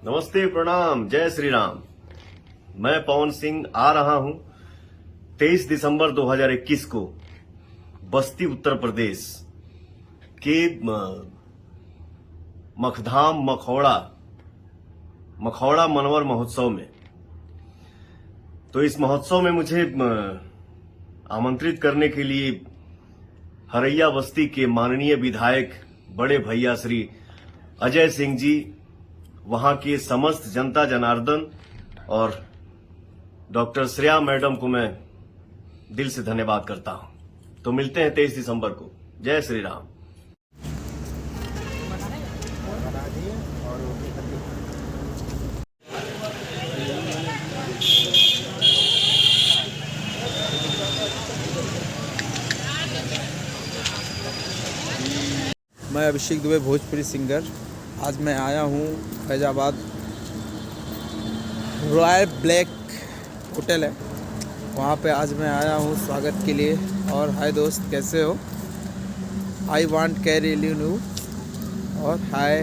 नमस्ते, प्रणाम, जय श्री राम। मैं पवन सिंह आ रहा हूं 23 दिसंबर 2021 को बस्ती उत्तर प्रदेश के मखधाम मखौड़ा मनवर महोत्सव में। तो इस महोत्सव में मुझे आमंत्रित करने के लिए हरैया बस्ती के माननीय विधायक बड़े भैया श्री अजय सिंह जी, वहां के समस्त जनता जनार्दन और डॉक्टर श्रेया मैडम को मैं दिल से धन्यवाद करता हूं। तो मिलते हैं 23 दिसंबर को। जय श्री राम। मैं अभिषेक दुबे, भोजपुरी सिंगर। आज मैं आया हूँ फैजाबाद, रॉयल ब्लैक होटल है वहाँ पे। आज मैं आया हूँ स्वागत के लिए। और हाय दोस्त, कैसे हो? आई वांट कैरी यू और हाय